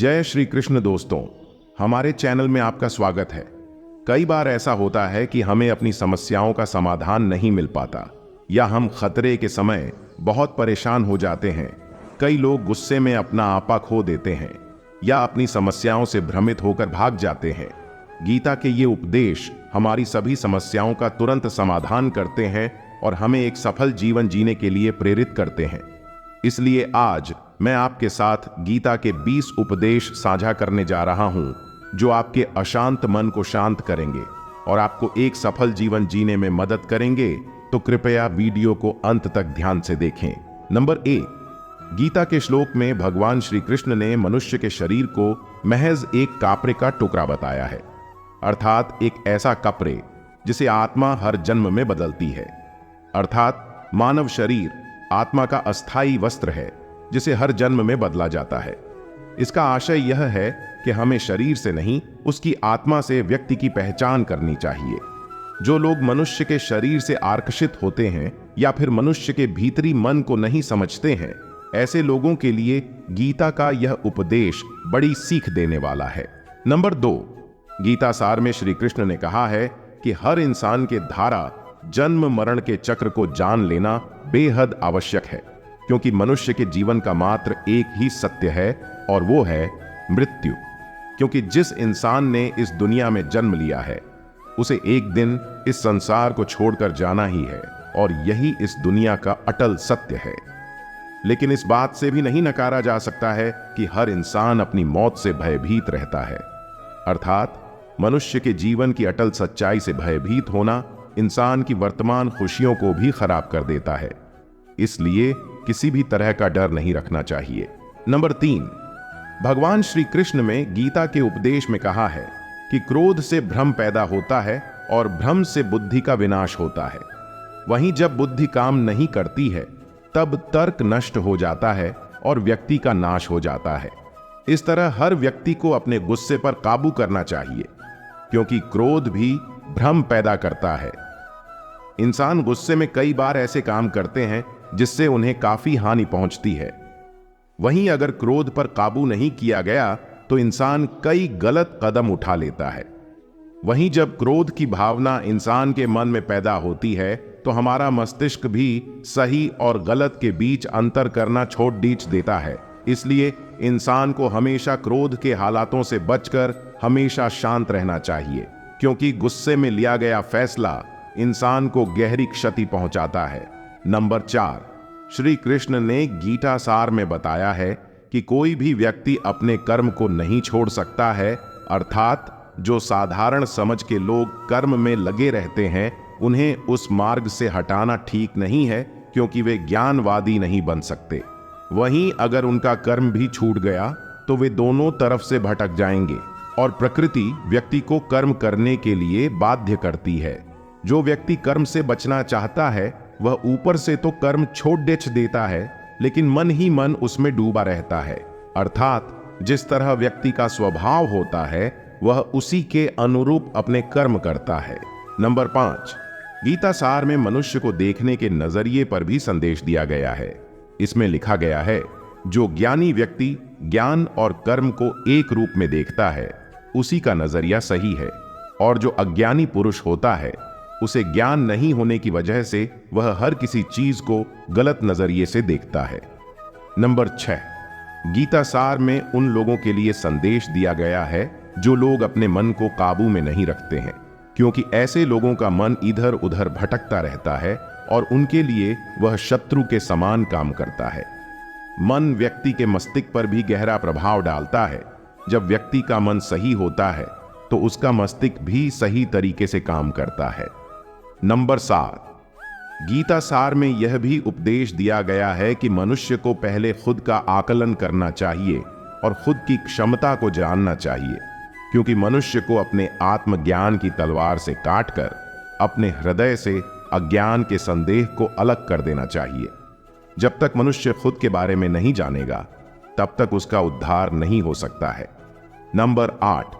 जय श्री कृष्ण दोस्तों, हमारे चैनल में आपका स्वागत है। कई बार ऐसा होता है कि हमें अपनी समस्याओं का समाधान नहीं मिल पाता या हम खतरे के समय बहुत परेशान हो जाते हैं। कई लोग गुस्से में अपना आपा खो देते हैं या अपनी समस्याओं से भ्रमित होकर भाग जाते हैं। गीता के ये उपदेश हमारी सभी समस्याओं का तुरंत समाधान करते हैं और हमें एक सफल जीवन जीने के लिए प्रेरित करते हैं। इसलिए आज मैं आपके साथ गीता के 20 उपदेश साझा करने जा रहा हूं जो आपके अशांत मन को शांत करेंगे और आपको एक सफल जीवन जीने में मदद करेंगे। तो कृपया वीडियो को अंत तक ध्यान से देखें। नंबर 1, गीता के श्लोक में भगवान श्री कृष्ण ने मनुष्य के शरीर को महज एक कापरे का टुकड़ा बताया है, अर्थात एक ऐसा कपड़े जिसे आत्मा हर जन्म में बदलती है। अर्थात मानव शरीर आत्मा का अस्थाई वस्त्र है जिसे हर जन्म में बदला जाता है। इसका आशय यह है कि हमें शरीर से नहीं, उसकी आत्मा से व्यक्ति की पहचान करनी चाहिए। जो लोग मनुष्य के शरीर से आकर्षित होते हैं या फिर मनुष्य के भीतरी मन को नहीं समझते हैं, ऐसे लोगों के लिए गीता का यह उपदेश बड़ी सीख देने वाला है। नंबर 2, गीता सार में श्री कृष्ण ने कहा है कि हर इंसान के धारा जन्म मरण के चक्र को जान लेना बेहद आवश्यक है, क्योंकि मनुष्य के जीवन का मात्र एक ही सत्य है और वो है मृत्यु। क्योंकि जिस इंसान ने इस दुनिया में जन्म लिया है उसे एक दिन इस संसार को छोड़कर जाना ही है और यही इस दुनिया का अटल सत्य है। लेकिन इस बात से भी नहीं नकारा जा सकता है कि हर इंसान अपनी मौत से भयभीत रहता है। अर्थात मनुष्य के जीवन की अटल सच्चाई से भयभीत होना इंसान की वर्तमान खुशियों को भी खराब कर देता है। इसलिए किसी भी तरह का डर नहीं रखना चाहिए। नंबर 3, भगवान श्री कृष्ण में गीता के उपदेश में कहा है कि क्रोध से भ्रम पैदा होता है और भ्रम से बुद्धि का विनाश होता है। वहीं जब बुद्धि काम नहीं करती है तब तर्क नष्ट हो जाता है और व्यक्ति का नाश हो जाता है। इस तरह हर व्यक्ति को अपने गुस्से पर काबू करना चाहिए, क्योंकि क्रोध भी भ्रम पैदा करता है। इंसान गुस्से में कई बार ऐसे काम करते हैं जिससे उन्हें काफी हानि पहुंचती है। वहीं अगर क्रोध पर काबू नहीं किया गया तो इंसान कई गलत कदम उठा लेता है। वहीं जब क्रोध की भावना इंसान के मन में पैदा होती है तो हमारा मस्तिष्क भी सही और गलत के बीच अंतर करना छोड़ दीच देता है। इसलिए इंसान को हमेशा क्रोध के हालातों से बचकर हमेशा शांत रहना चाहिए, क्योंकि गुस्से में लिया गया फैसला इंसान को गहरी क्षति पहुंचाता है। नंबर 4, श्री कृष्ण ने गीता सार में बताया है कि कोई भी व्यक्ति अपने कर्म को नहीं छोड़ सकता है। अर्थात जो साधारण समझ के लोग कर्म में लगे रहते हैं उन्हें उस मार्ग से हटाना ठीक नहीं है, क्योंकि वे ज्ञानवादी नहीं बन सकते। वहीं अगर उनका कर्म भी छूट गया तो वे दोनों तरफ से भटक जाएंगे और प्रकृति व्यक्ति को कर्म करने के लिए बाध्य करती है। जो व्यक्ति कर्म से बचना चाहता है वह ऊपर से तो कर्म छोड़ देता है, लेकिन मन ही मन उसमें डूबा रहता है। अर्थात जिस तरह व्यक्ति का स्वभाव होता है वह उसी के अनुरूप अपने कर्म करता है। नंबर 5, गीता सार में मनुष्य को देखने के नजरिए पर भी संदेश दिया गया है। इसमें लिखा गया है, जो ज्ञानी व्यक्ति ज्ञान और कर्म को एक रूप में देखता है उसी का नजरिया सही है, और जो अज्ञानी पुरुष होता है उसे ज्ञान नहीं होने की वजह से वह हर किसी चीज को गलत नजरिए से देखता है। नंबर 6, गीता सार में उन लोगों के लिए संदेश दिया गया है जो लोग अपने मन को काबू में नहीं रखते हैं, क्योंकि ऐसे लोगों का मन इधर उधर भटकता रहता है और उनके लिए वह शत्रु के समान काम करता है। मन व्यक्ति के मस्तिष्क पर भी गहरा प्रभाव डालता है। जब व्यक्ति का मन सही होता है तो उसका मस्तिष्क भी सही तरीके से काम करता है। नंबर 7, गीता सार में यह भी उपदेश दिया गया है कि मनुष्य को पहले खुद का आकलन करना चाहिए और खुद की क्षमता को जानना चाहिए, क्योंकि मनुष्य को अपने आत्मज्ञान की तलवार से काटकर अपने हृदय से अज्ञान के संदेह को अलग कर देना चाहिए। जब तक मनुष्य खुद के बारे में नहीं जानेगा तब तक उसका उद्धार नहीं हो सकता है। नंबर 8,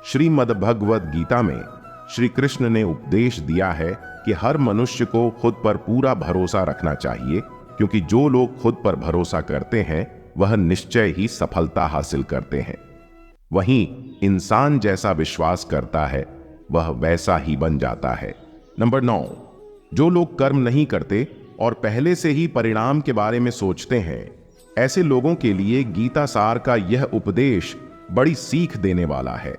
श्रीमद् भगवद गीता में श्री कृष्ण ने उपदेश दिया है कि हर मनुष्य को खुद पर पूरा भरोसा रखना चाहिए, क्योंकि जो लोग खुद पर भरोसा करते हैं वह निश्चय ही सफलता हासिल करते हैं। वहीं इंसान जैसा विश्वास करता है वह वैसा ही बन जाता है। नंबर 9, जो लोग कर्म नहीं करते और पहले से ही परिणाम के बारे में सोचते हैं, ऐसे लोगों के लिए गीता सार का यह उपदेश बड़ी सीख देने वाला है।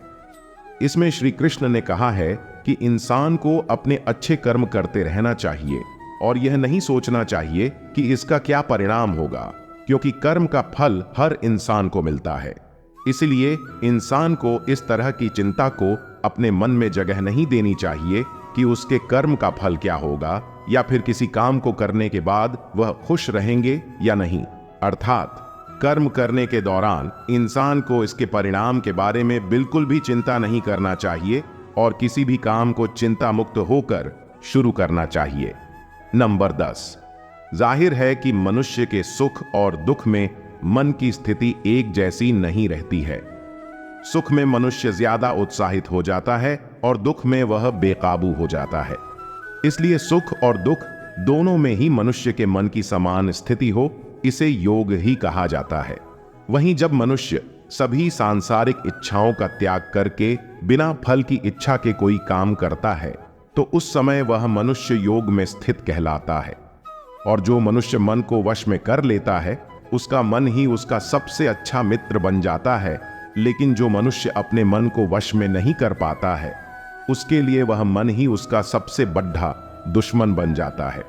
इसमें श्री कृष्ण ने कहा है कि इंसान को अपने अच्छे कर्म करते रहना चाहिए और यह नहीं सोचना चाहिए कि इसका क्या परिणाम होगा, क्योंकि कर्म का फल हर इंसान को मिलता है। इसलिए इंसान को इस तरह की चिंता को अपने मन में जगह नहीं देनी चाहिए कि उसके कर्म का फल क्या होगा या फिर किसी काम को करने के बाद वह खुश रहेंगे या नहीं। अर्थात कर्म करने के दौरान इंसान को इसके परिणाम के बारे में बिल्कुल भी चिंता नहीं करना चाहिए और किसी भी काम को चिंता मुक्त होकर शुरू करना चाहिए। नंबर 10, जाहिर है कि मनुष्य के सुख और दुख में मन की स्थिति एक जैसी नहीं रहती है। सुख में मनुष्य ज्यादा उत्साहित हो जाता है और दुख में वह बेकाबू हो जाता है। इसलिए सुख और दुख दोनों में ही मनुष्य के मन की समान स्थिति हो, इसे योग ही कहा जाता है। वहीं जब मनुष्य सभी सांसारिक इच्छाओं का त्याग करके बिना फल की इच्छा के कोई काम करता है तो उस समय वह मनुष्य योग में स्थित कहलाता है। और जो मनुष्य मन को वश में कर लेता है उसका मन ही उसका सबसे अच्छा मित्र बन जाता है। लेकिन जो मनुष्य अपने मन को वश में नहीं कर पाता है उसके लिए वह मन ही उसका सबसे बड़ा दुश्मन बन जाता है।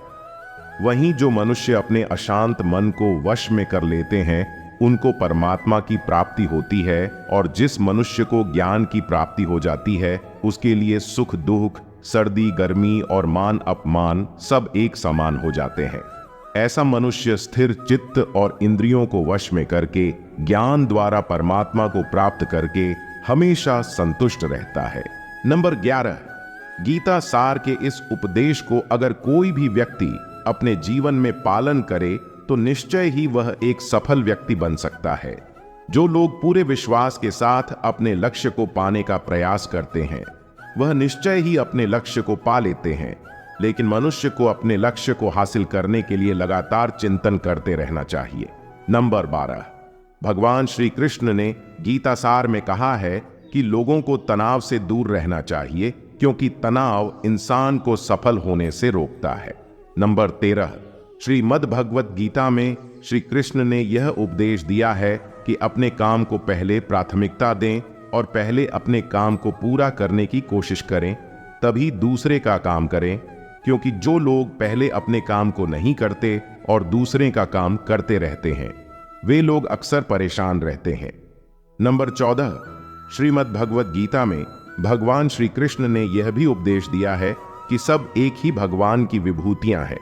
वहीं जो मनुष्य अपने अशांत मन को वश में कर लेते हैं उनको परमात्मा की प्राप्ति होती है, और जिस मनुष्य को ज्ञान की प्राप्ति हो जाती है उसके लिए सुख दुख, सर्दी गर्मी और मान अपमान सब एक समान हो जाते हैं। ऐसा मनुष्य स्थिर चित्त और इंद्रियों को वश में करके ज्ञान द्वारा परमात्मा को प्राप्त करके हमेशा संतुष्ट रहता है। नंबर 11, गीता सार के इस उपदेश को अगर कोई भी व्यक्ति अपने जीवन में पालन करे तो निश्चय ही वह एक सफल व्यक्ति बन सकता है। जो लोग पूरे विश्वास के साथ अपने लक्ष्य को पाने का प्रयास करते हैं वह निश्चय ही अपने लक्ष्य को पा लेते हैं। लेकिन मनुष्य को अपने लक्ष्य को हासिल करने के लिए लगातार चिंतन करते रहना चाहिए। नंबर 12, भगवान श्री कृष्ण ने गीता सार में कहा है कि लोगों को तनाव से दूर रहना चाहिए, क्योंकि तनाव इंसान को सफल होने से रोकता है। नंबर 13, श्रीमद् भगवत गीता में श्री कृष्ण ने यह उपदेश दिया है कि अपने काम को पहले प्राथमिकता दें और पहले अपने काम को पूरा करने की कोशिश करें, तभी दूसरे का काम करें। क्योंकि जो लोग पहले अपने काम को नहीं करते और दूसरे का काम करते रहते हैं वे लोग अक्सर परेशान रहते हैं। नंबर 14, श्रीमद् भगवत गीता में भगवान श्री कृष्ण ने यह भी उपदेश दिया है कि सब एक ही भगवान की विभूतियां हैं।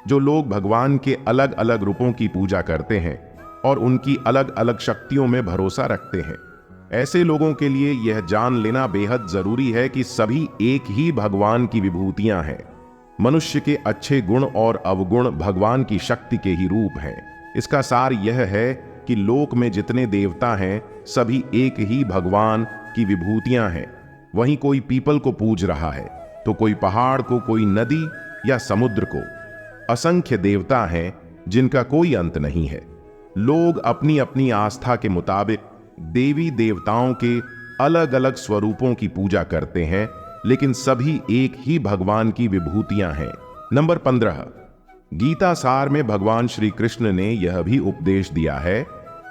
जो लोग भगवान के अलग अलग रूपों की पूजा करते हैं और उनकी अलग अलग शक्तियों में भरोसा रखते हैं, ऐसे लोगों के लिए यह जान लेना बेहद जरूरी है कि सभी एक ही भगवान की विभूतियां हैं। मनुष्य के अच्छे गुण और अवगुण भगवान की शक्ति के ही रूप हैं। इसका सार यह है कि लोक में जितने देवता हैं सभी एक ही भगवान की विभूतियां हैं। वहीं कोई पीपल को पूज रहा है तो कोई पहाड़ को, कोई नदी या समुद्र को। असंख्य देवता हैं जिनका कोई अंत नहीं है। लोग अपनी अपनी आस्था के मुताबिक देवी देवताओं के अलग अलग स्वरूपों की पूजा करते हैं, लेकिन सभी एक ही भगवान की विभूतियां हैं। नंबर 15, गीता सार में भगवान श्री कृष्ण ने यह भी उपदेश दिया है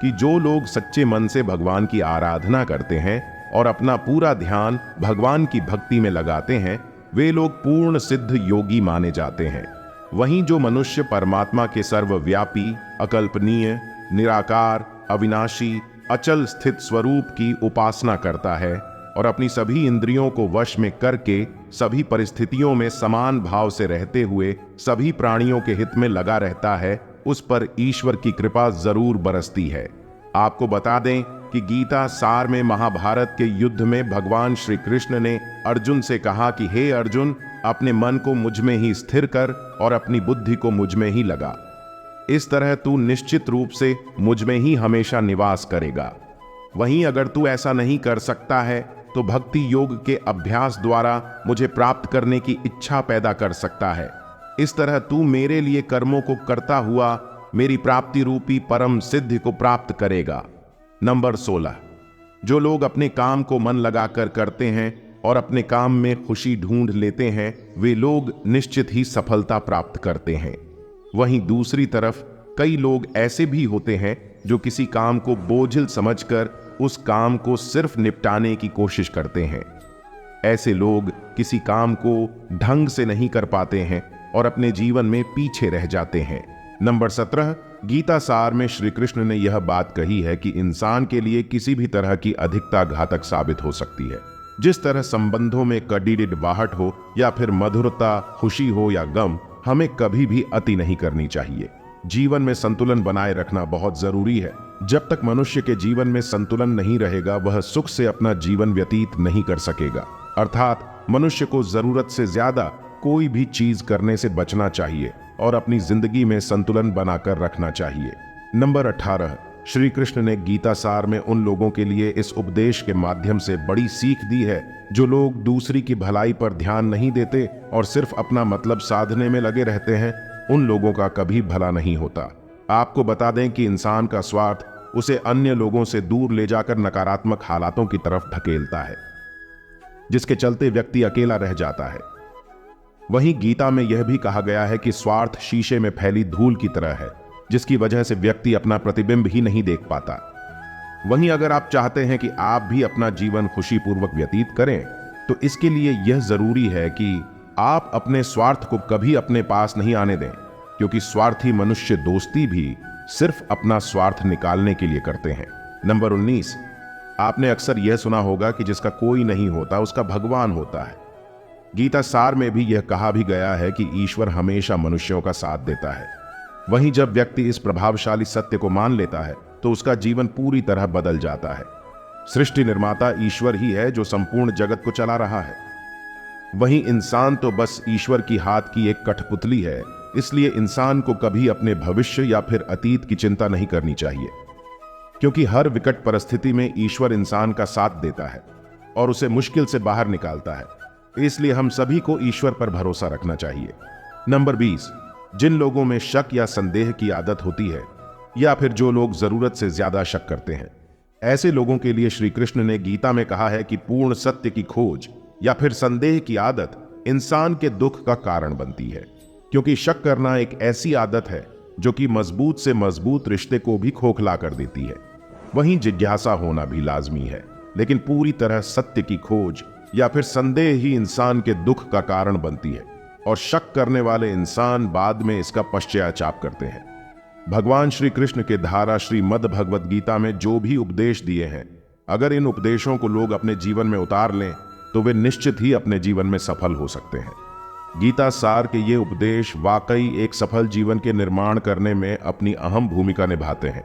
कि जो लोग सच्चे मन से भगवान की आराधना करते हैं और अपना पूरा ध्यान भगवान की भक्ति में लगाते हैं वे लोग पूर्ण सिद्ध योगी माने जाते हैं। वहीं जो मनुष्य परमात्मा के सर्वव्यापी, अकल्पनीय, निराकार, अविनाशी, अचल स्थित स्वरूप की उपासना करता है और अपनी सभी इंद्रियों को वश में करके सभी परिस्थितियों में समान भाव से रहते हुए सभी प्राणियों के हित में लगा रहता है, उस पर ईश्वर की कृपा जरूर बरसती है। आपको बता दें कि गीता सार में महाभारत के युद्ध में भगवान श्री कृष्ण ने अर्जुन से कहा कि हे अर्जुन, अपने मन को मुझ में ही स्थिर कर और अपनी बुद्धि को मुझ में ही लगा। इस तरह तू निश्चित रूप से मुझ में ही हमेशा निवास करेगा। वहीं अगर तू ऐसा नहीं कर सकता है तो भक्ति योग के अभ्यास द्वारा मुझे प्राप्त करने की इच्छा पैदा कर सकता है। इस तरह तू मेरे लिए कर्मों को करता हुआ मेरी प्राप्ति रूपी परम सिद्धि को प्राप्त करेगा। नंबर 16, जो लोग अपने काम को मन लगाकर करते हैं और अपने काम में खुशी ढूंढ लेते हैं, वे लोग निश्चित ही सफलता प्राप्त करते हैं। वहीं दूसरी तरफ कई लोग ऐसे भी होते हैं जो किसी काम को बोझिल समझकर उस काम को सिर्फ निपटाने की कोशिश करते हैं। ऐसे लोग किसी काम को ढंग से नहीं कर पाते हैं और अपने जीवन में पीछे रह जाते हैं। नंबर 17, गीता सार में श्री कृष्ण ने यह बात कही है कि इंसान के लिए किसी भी तरह की अधिकता घातक साबित हो सकती है। जिस तरह संबंधों में कड़िड़िड़ाहट हो या फिर मधुरता, खुशी हो या गम, हमें कभी भी अति नहीं करनी चाहिए। जीवन में संतुलन बनाए रखना बहुत जरूरी है। जब तक मनुष्य के जीवन में संतुलन नहीं रहेगा, वह सुख से अपना जीवन व्यतीत नहीं कर सकेगा। अर्थात मनुष्य को जरूरत से ज्यादा कोई भी चीज करने से बचना चाहिए और अपनी जिंदगी में संतुलन बनाकर रखना चाहिए। नंबर 18, श्री कृष्ण ने गीता सार में उन लोगों के लिए इस उपदेश के माध्यम से बड़ी सीख दी है जो लोग दूसरी की भलाई पर ध्यान नहीं देते और सिर्फ अपना मतलब साधने में लगे रहते हैं। उन लोगों का कभी भला नहीं होता। आपको बता दें कि इंसान का स्वार्थ उसे अन्य लोगों से दूर ले जाकर नकारात्मक हालातों की तरफ ढकेलता है, जिसके चलते व्यक्ति अकेला रह जाता है। वहीं गीता में यह भी कहा गया है कि स्वार्थ शीशे में फैली धूल की तरह है, जिसकी वजह से व्यक्ति अपना प्रतिबिंब ही नहीं देख पाता। वहीं अगर आप चाहते हैं कि आप भी अपना जीवन खुशीपूर्वक व्यतीत करें, तो इसके लिए यह जरूरी है कि आप अपने स्वार्थ को कभी अपने पास नहीं आने दें, क्योंकि स्वार्थी मनुष्य दोस्ती भी सिर्फ अपना स्वार्थ निकालने के लिए करते हैं। नंबर 19, आपने अक्सर यह सुना होगा कि जिसका कोई नहीं होता उसका भगवान होता है। गीता सार में भी यह कहा भी गया है कि ईश्वर हमेशा मनुष्यों का साथ देता है। वहीं जब व्यक्ति इस प्रभावशाली सत्य को मान लेता है तो उसका जीवन पूरी तरह बदल जाता है। सृष्टि निर्माता ईश्वर ही है जो संपूर्ण जगत को चला रहा है। वहीं इंसान तो बस ईश्वर की हाथ की एक कठपुतली है। इसलिए इंसान को कभी अपने भविष्य या फिर अतीत की चिंता नहीं करनी चाहिए, क्योंकि हर विकट परिस्थिति में ईश्वर इंसान का साथ देता है और उसे मुश्किल से बाहर निकालता है। इसलिए हम सभी को ईश्वर पर भरोसा रखना चाहिए। नंबर 20, जिन लोगों में शक या संदेह की आदत होती है या फिर जो लोग जरूरत से ज्यादा शक करते हैं, ऐसे लोगों के लिए श्री कृष्ण ने गीता में कहा है कि पूर्ण सत्य की खोज या फिर संदेह की आदत इंसान के दुख का कारण बनती है, क्योंकि शक करना एक ऐसी आदत है जो कि मजबूत से मजबूत रिश्ते को भी खोखला कर देती है। वहीं जिज्ञासा होना भी लाजमी है, लेकिन पूरी तरह सत्य की खोज या फिर संदेह ही इंसान के दुख का कारण बनती है और शक करने वाले इंसान बाद में इसका पश्चाताप करते हैं। भगवान श्री कृष्ण के धारा श्रीमद् भगवद गीता में जो भी उपदेश दिए हैं, अगर इन उपदेशों को लोग अपने जीवन में उतार लें तो वे निश्चित ही अपने जीवन में सफल हो सकते हैं। गीता सार के ये उपदेश वाकई एक सफल जीवन के निर्माण करने में अपनी अहम भूमिका निभाते हैं।